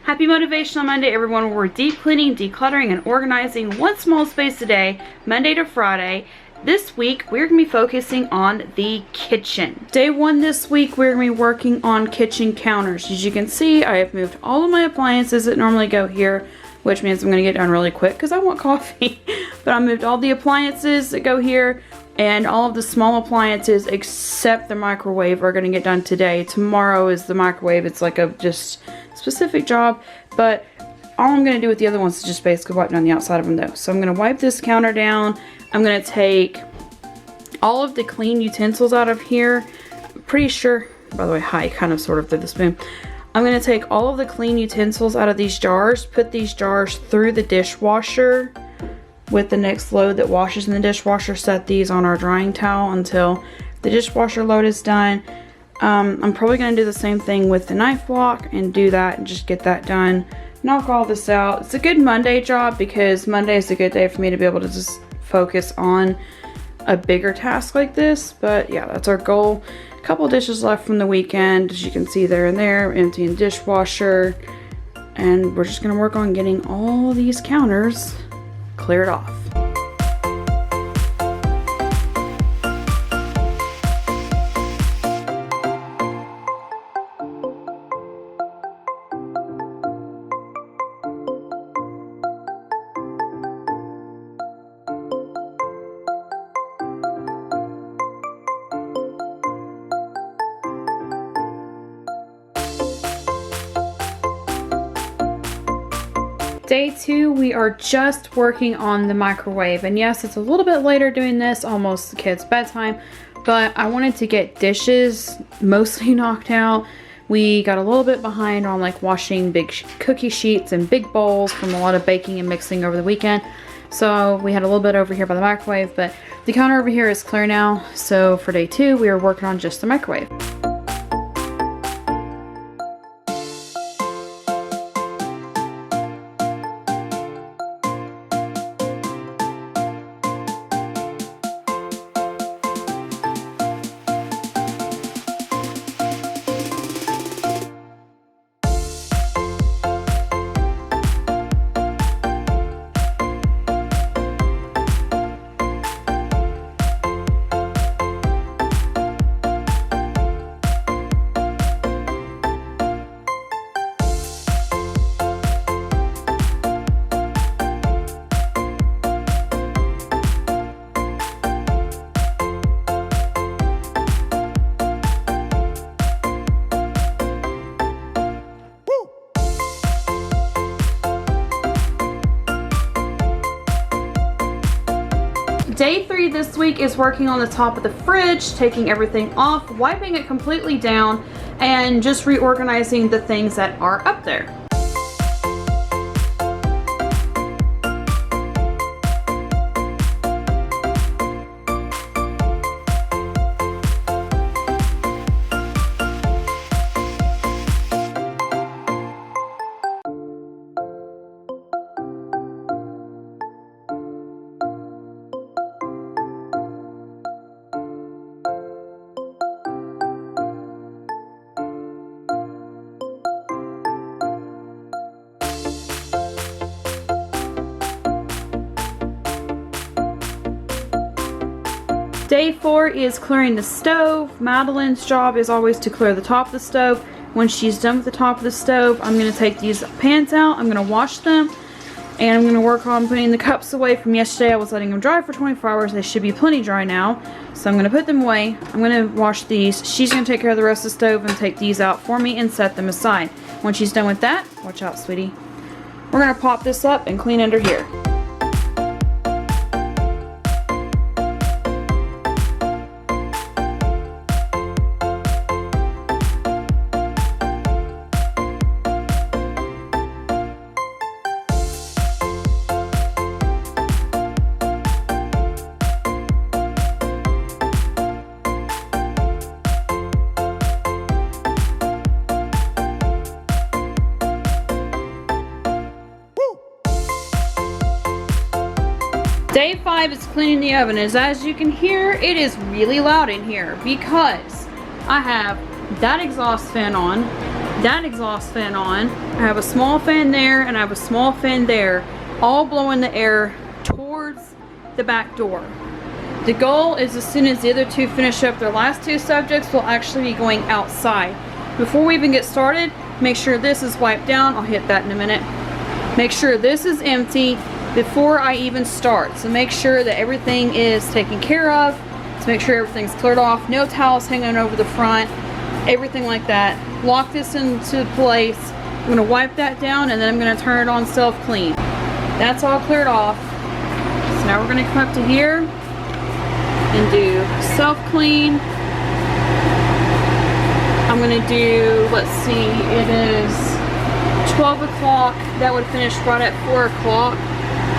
Happy Motivational Monday, everyone. We're deep cleaning, decluttering, and organizing one small space a day, Monday to Friday. This week, we're going to be focusing on the kitchen. Day one this week, we're going to be working on kitchen counters. As you can see, I have moved all of my appliances that normally go here, which means I'm going to get done really quick because I want coffee. But I moved all the appliances that go here, and all of the small appliances except the microwave are going to get done today. Tomorrow is the microwave. It's like a just specific job, but all I'm going to do with the other ones is just basically wipe down the outside of them though. So I'm going to wipe this counter down. I'm going to take all of the clean utensils out of here. I'm pretty sure, by the way, hi, kind of sort of through the spoon. I'm going to take all of the clean utensils out of these jars, put these jars through the dishwasher with the next load that washes in the dishwasher, set these on our drying towel until the dishwasher load is done. I'm probably going to do the same thing with the knife block and do that and just get that done. Knock all this out. It's a good Monday job because Monday is a good day for me to be able to just focus on a bigger task like this. But yeah, that's our goal. A couple dishes left from the weekend, as you can see there and there, emptying the dishwasher. And we're just going to work on getting all these counters cleared off. Day two, we are just working on the microwave, and yes, it's a little bit later doing this, almost the kids' bedtime, but I wanted to get dishes mostly knocked out. We got a little bit behind on like washing big cookie sheets and big bowls from a lot of baking and mixing over the weekend, so we had a little bit over here by the microwave, but the counter over here is clear now. So for day two, we are working on just the microwave. Day three this week is working on the top of the fridge, taking everything off, wiping it completely down, and just reorganizing the things that are up there. Day four is clearing the stove. Madeline's job is always to clear the top of the stove. When she's done with the top of the stove, I'm going to take these pans out, I'm going to wash them, and I'm going to work on putting the cups away from yesterday. I was letting them dry for 24 hours. They should be plenty dry now. So I'm going to put them away. I'm going to wash these. She's going to take care of the rest of the stove and take these out for me and set them aside. When she's done with that, watch out, sweetie, we're going to pop this up and clean under here. Day 5 is cleaning the oven. As you can hear, it is really loud in here because I have that exhaust fan on, that exhaust fan on. I have a small fan there and I have a small fan there, all blowing the air towards the back door. The goal is as soon as the other two finish up their last two subjects, we'll actually be going outside. Before we even get started, make sure this is wiped down. I'll hit that in a minute. Make sure this is empty before I even start. So make sure that everything is taken care of. To make sure everything's cleared off. No towels hanging over the front. Everything like that. Lock this into place. I'm going to wipe that down and then I'm going to turn it on self-clean. That's all cleared off. So now we're going to come up to here and do self-clean. I'm going to do, let's see, it is 12 o'clock. That would finish right at 4 o'clock.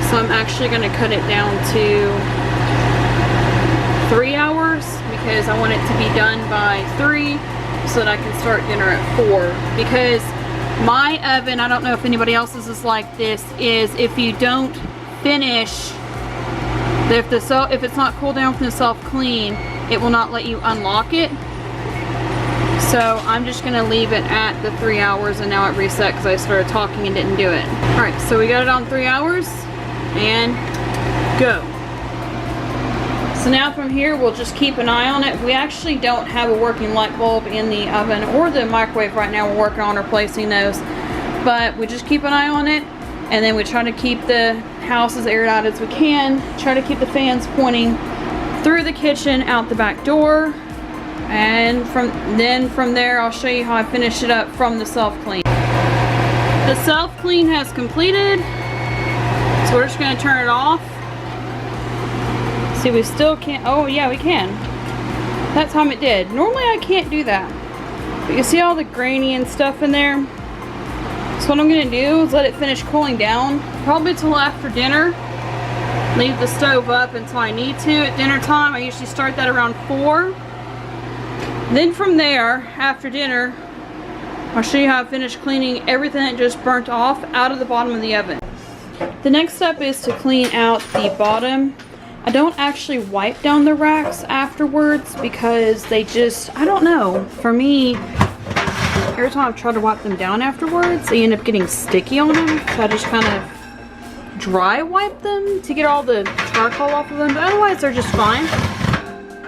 So I'm actually going to cut it down to 3 hours because I want it to be done by 3 so that I can start dinner at 4. Because my oven, I don't know if anybody else's is like this, is if you don't finish, if it's not cooled down from the self-clean, it will not let you unlock it. So I'm just going to leave it at the 3 hours, and now it reset because I started talking and didn't do it. Alright, so we got it on 3 hours, and go. So now from here, we'll just keep an eye on it. We actually don't have a working light bulb in the oven or the microwave right now. We're working on replacing those. But we just keep an eye on it, and then we try to keep the house as aired out as we can. Try to keep the fans pointing through the kitchen, out the back door. And from there, I'll show you how I finish it up from the self-clean. The self-clean has completed. So we're just going to turn it off. See, we still can't, oh yeah, we can. That time it did. Normally I can't do that. But you see all the grainy and stuff in there? So what I'm going to do is let it finish cooling down, probably till after dinner. Leave the stove up until I need to at dinner time. I usually start that around 4. Then from there, after dinner, I'll show you how I finish cleaning everything that just burnt off out of the bottom of the oven. The next step is to clean out the bottom. I don't actually wipe down the racks afterwards because they just, I don't know, for me, every time I've tried to wipe them down afterwards, they end up getting sticky on them. So I just kind of dry wipe them to get all the charcoal off of them, but otherwise they're just fine.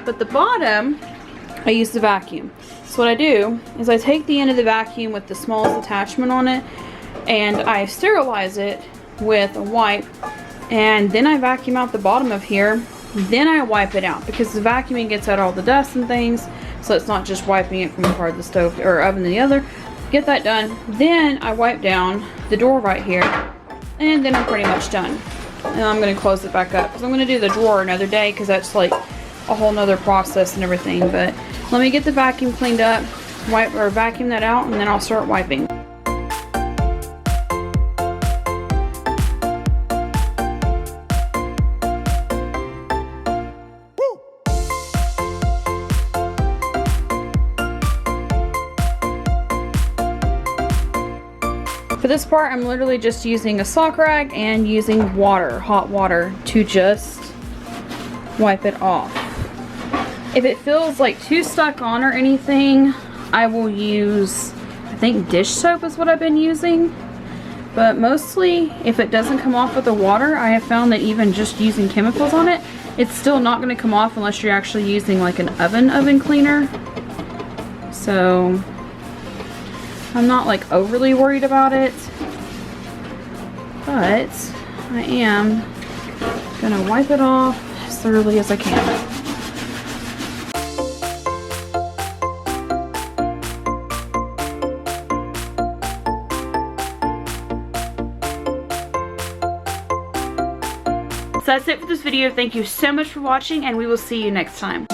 But the bottom, I use the vacuum. So what I do is I take the end of the vacuum with the smallest attachment on it and I sterilize it with a wipe, and then I vacuum out the bottom of here. Then I wipe it out because the vacuuming gets out all the dust and things, so it's not just wiping it from one part of the stove or oven to the other. Get that done. Then I wipe down the door right here, and then I'm pretty much done. And I'm going to close it back up because I'm going to do the drawer another day because that's like a whole nother process and everything. But let me get the vacuum cleaned up, vacuum that out, and then I'll start wiping. For this part, I'm literally just using a sock rag and using water, hot water, to just wipe it off. If it feels like too stuck on or anything, I will use, I think dish soap is what I've been using. But mostly, if it doesn't come off with the water, I have found that even just using chemicals on it, it's still not going to come off unless you're actually using like an oven cleaner. So I'm not like overly worried about it, but I am gonna wipe it off as thoroughly as I can. So that's it for this video. Thank you so much for watching, and we will see you next time.